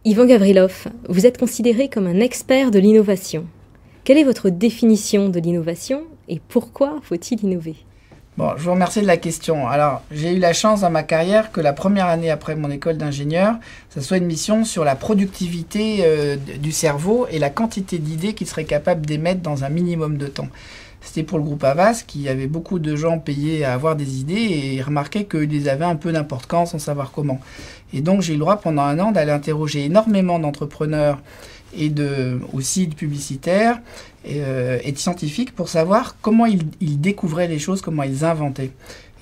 Yvan Gavrilov, vous êtes considéré comme un expert de l'innovation. Quelle est votre définition de l'innovation et pourquoi faut-il innover ? Bon, je vous remercie de la question. Alors, j'ai eu la chance dans ma carrière que la première année après mon école d'ingénieur, ça soit une mission sur la productivité du cerveau et la quantité d'idées qu'il serait capable d'émettre dans un minimum de temps. C'était pour le groupe Havas, qui avait beaucoup de gens payés à avoir des idées et remarquaient qu'ils les avaient un peu n'importe quand sans savoir comment. Et donc, j'ai eu le droit pendant un an d'aller interroger énormément d'entrepreneurs et aussi de publicitaires et de scientifiques pour savoir comment ils découvraient les choses, comment ils inventaient.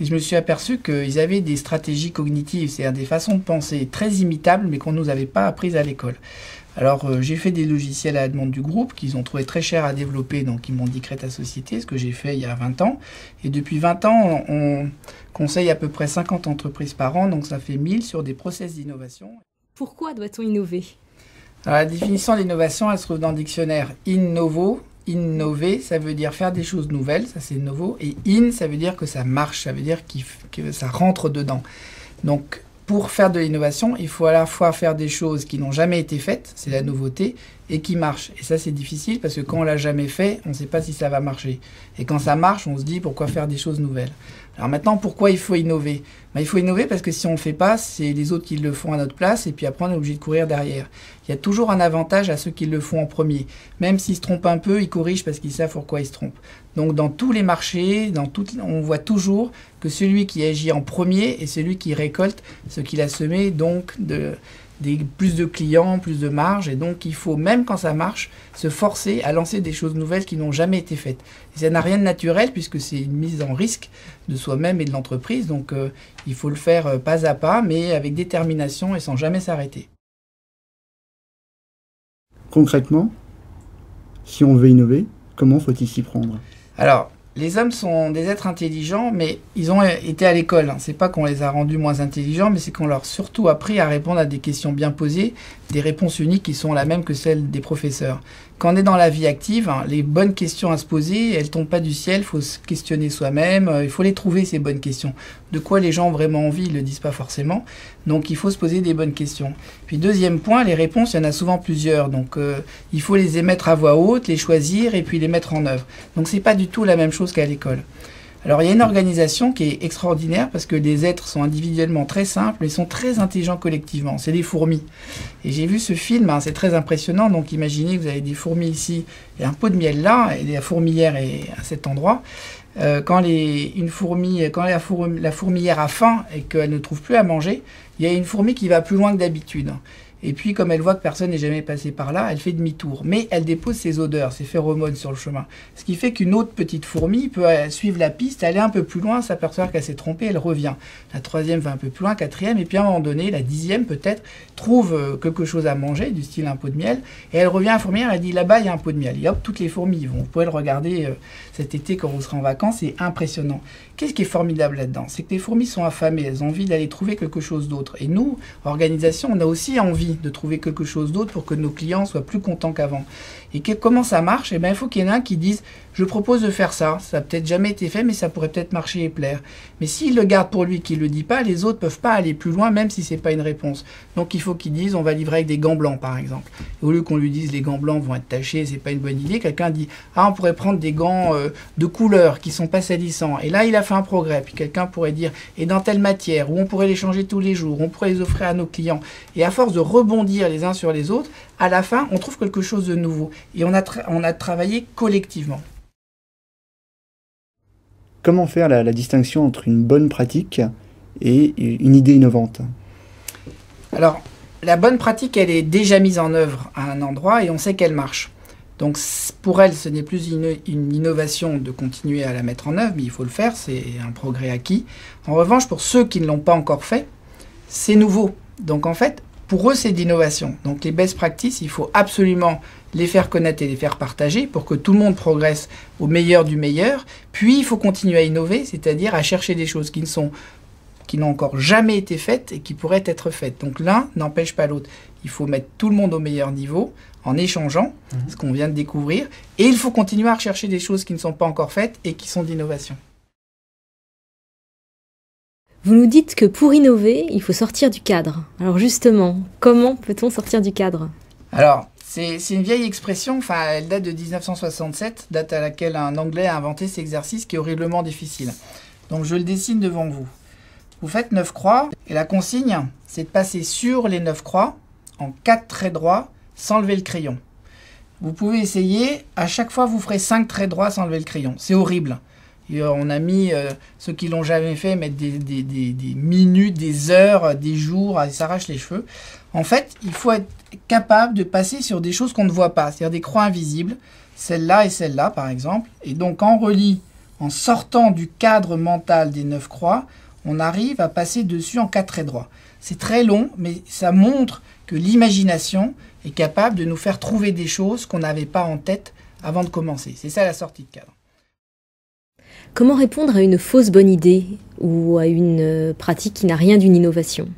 Et je me suis aperçu qu'ils avaient des stratégies cognitives, c'est-à-dire des façons de penser très imitables, mais qu'on ne nous avait pas apprises à l'école. Alors, j'ai fait des logiciels à la demande du groupe qu'ils ont trouvé très cher à développer, donc ils m'ont dit crée ta société, ce que j'ai fait il y a 20 ans. Et depuis 20 ans, on conseille à peu près 50 entreprises par an, donc ça fait 1000 sur des process d'innovation. Pourquoi doit-on innover ? Alors, la définition de l'innovation, elle se trouve dans le dictionnaire innovo. Innover, ça veut dire faire des choses nouvelles, ça c'est novo. Et in, ça veut dire que ça marche, ça veut dire que ça rentre dedans. Donc, pour faire de l'innovation, il faut à la fois faire des choses qui n'ont jamais été faites, c'est la nouveauté, et qui marchent. Et ça, c'est difficile parce que quand on l'a jamais fait, on ne sait pas si ça va marcher. Et quand ça marche, on se dit pourquoi faire des choses nouvelles. Alors maintenant, pourquoi il faut innover ? Il faut innover parce que si on ne le fait pas, c'est les autres qui le font à notre place et puis après on est obligé de courir derrière. Il y a toujours un avantage à ceux qui le font en premier. Même s'ils se trompent un peu, ils corrigent parce qu'ils savent pourquoi ils se trompent. Donc dans tous les marchés, on voit toujours que celui qui agit en premier est celui qui récolte ce qu'il a semé, donc plus de clients, plus de marge, et donc il faut, même quand ça marche, se forcer à lancer des choses nouvelles qui n'ont jamais été faites. Et ça n'a rien de naturel puisque c'est une mise en risque de soi-même et de l'entreprise, donc il faut le faire pas à pas, mais avec détermination et sans jamais s'arrêter. Concrètement, si on veut innover, comment faut-il s'y prendre ? Alors, les hommes sont des êtres intelligents, mais ils ont été à l'école. C'est pas qu'on les a rendus moins intelligents, mais c'est qu'on leur a surtout appris à répondre à des questions bien posées, des réponses uniques qui sont la même que celles des professeurs. Quand on est dans la vie active, les bonnes questions à se poser, elles tombent pas du ciel, il faut se questionner soi-même, il faut les trouver ces bonnes questions. De quoi les gens ont vraiment envie, ils le disent pas forcément, donc il faut se poser des bonnes questions. Puis deuxième point, les réponses, il y en a souvent plusieurs, donc il faut les émettre à voix haute, les choisir et puis les mettre en œuvre. Donc c'est pas du tout la même chose qu'à l'école. Alors il y a une organisation qui est extraordinaire parce que les êtres sont individuellement très simples mais sont très intelligents collectivement. C'est les fourmis. Et j'ai vu ce film, c'est très impressionnant. Donc imaginez que vous avez des fourmis ici et un pot de miel là, et la fourmilière est à cet endroit. Quand la fourmilière a faim et qu'elle ne trouve plus à manger, il y a une fourmi qui va plus loin que d'habitude. Et puis, comme elle voit que personne n'est jamais passé par là, elle fait demi-tour. Mais elle dépose ses odeurs, ses phéromones sur le chemin. Ce qui fait qu'une autre petite fourmi peut suivre la piste, aller un peu plus loin, s'apercevoir qu'elle s'est trompée, elle revient. La troisième va un peu plus loin, quatrième, et puis à un moment donné, la dixième peut-être, trouve quelque chose à manger, du style un pot de miel, et elle revient à la fourmilière, elle dit là-bas, il y a un pot de miel. Et hop, toutes les fourmis y vont. Vous pouvez le regarder cet été quand vous serez en vacances, c'est impressionnant. Qu'est-ce qui est formidable là-dedans ? C'est que les fourmis sont affamées, elles ont envie d'aller trouver quelque chose d'autre. Et nous, organisation, on a aussi envie de trouver quelque chose d'autre pour que nos clients soient plus contents qu'avant. Et comment ça marche ? Il faut qu'il y en ait un qui dise « je propose de faire ça, ça n'a peut-être jamais été fait, mais ça pourrait peut-être marcher et plaire ». Mais s'il le garde pour lui, qu'il ne le dit pas, les autres ne peuvent pas aller plus loin, même si ce n'est pas une réponse. Donc il faut qu'il dise « on va livrer avec des gants blancs » par exemple. Et au lieu qu'on lui dise « les gants blancs vont être tachés, c'est pas une bonne idée », quelqu'un dit « ah, on pourrait prendre des gants de couleur qui sont pas salissants ». Et là, il a fait un progrès. Puis quelqu'un pourrait dire « et dans telle matière, où on pourrait les changer tous les jours, on pourrait les offrir à nos clients ». Et à force de rebondir les uns sur les autres, à la fin, on trouve quelque chose de nouveau. Et on a travaillé collectivement. Comment faire la distinction entre une bonne pratique et une idée innovante ? Alors, la bonne pratique, elle est déjà mise en œuvre à un endroit et on sait qu'elle marche. Donc, pour elle, ce n'est plus une innovation de continuer à la mettre en œuvre, mais il faut le faire, c'est un progrès acquis. En revanche, pour ceux qui ne l'ont pas encore fait, c'est nouveau. Donc, en fait, pour eux, c'est de l'innovation. Donc, les best practices, il faut absolument les faire connaître et les faire partager pour que tout le monde progresse au meilleur du meilleur. Puis, il faut continuer à innover, c'est-à-dire à chercher des choses qui n'ont encore jamais été faites et qui pourraient être faites. Donc, l'un n'empêche pas l'autre. Il faut mettre tout le monde au meilleur niveau en échangeant ce qu'on vient de découvrir. Et il faut continuer à rechercher des choses qui ne sont pas encore faites et qui sont d'innovation. Vous nous dites que pour innover, il faut sortir du cadre. Alors justement, comment peut-on sortir du cadre? Alors, c'est une vieille expression, enfin, elle date de 1967, date à laquelle un Anglais a inventé cet exercice qui est horriblement difficile. Donc je le dessine devant vous. Vous faites 9 croix, et la consigne, c'est de passer sur les 9 croix, en 4 traits droits, sans lever le crayon. Vous pouvez essayer, à chaque fois vous ferez 5 traits droits sans lever le crayon. C'est horrible. Et on a mis, ceux qui l'ont jamais fait, mettre des minutes, des heures, des jours, ils s'arrachent les cheveux. En fait, il faut être capable de passer sur des choses qu'on ne voit pas, c'est-à-dire des croix invisibles, celle-là et celle-là par exemple. Et donc en relie, en sortant du cadre mental des 9 croix, on arrive à passer dessus en 4 traits droits. C'est très long, mais ça montre que l'imagination est capable de nous faire trouver des choses qu'on n'avait pas en tête avant de commencer. C'est ça la sortie de cadre. Comment répondre à une fausse bonne idée ou à une pratique qui n'a rien d'une innovation?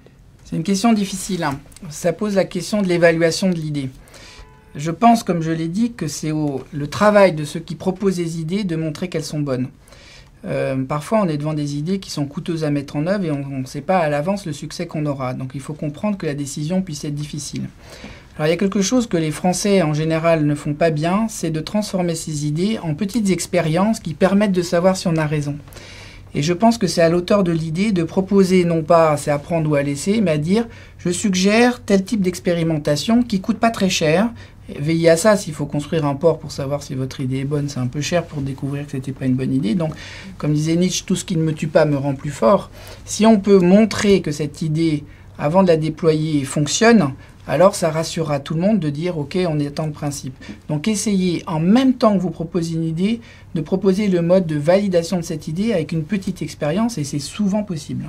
C'est une question difficile. Ça pose la question de l'évaluation de l'idée. Je pense, comme je l'ai dit, que c'est le travail de ceux qui proposent des idées de montrer qu'elles sont bonnes. Parfois, on est devant des idées qui sont coûteuses à mettre en œuvre et on ne sait pas à l'avance le succès qu'on aura. Donc il faut comprendre que la décision puisse être difficile. Alors il y a quelque chose que les Français en général ne font pas bien, c'est de transformer ces idées en petites expériences qui permettent de savoir si on a raison. Et je pense que c'est à l'auteur de l'idée de proposer, non pas c'est à prendre ou à laisser, mais à dire je suggère tel type d'expérimentation qui ne coûte pas très cher. Veillez à ça, s'il faut construire un port pour savoir si votre idée est bonne, c'est un peu cher pour découvrir que ce n'était pas une bonne idée. Donc, comme disait Nietzsche, tout ce qui ne me tue pas me rend plus fort. Si on peut montrer que cette idée, avant de la déployer, fonctionne, alors ça rassurera tout le monde de dire « Ok, on est dans le principe ». Donc essayez, en même temps que vous proposez une idée, de proposer le mode de validation de cette idée avec une petite expérience, et c'est souvent possible.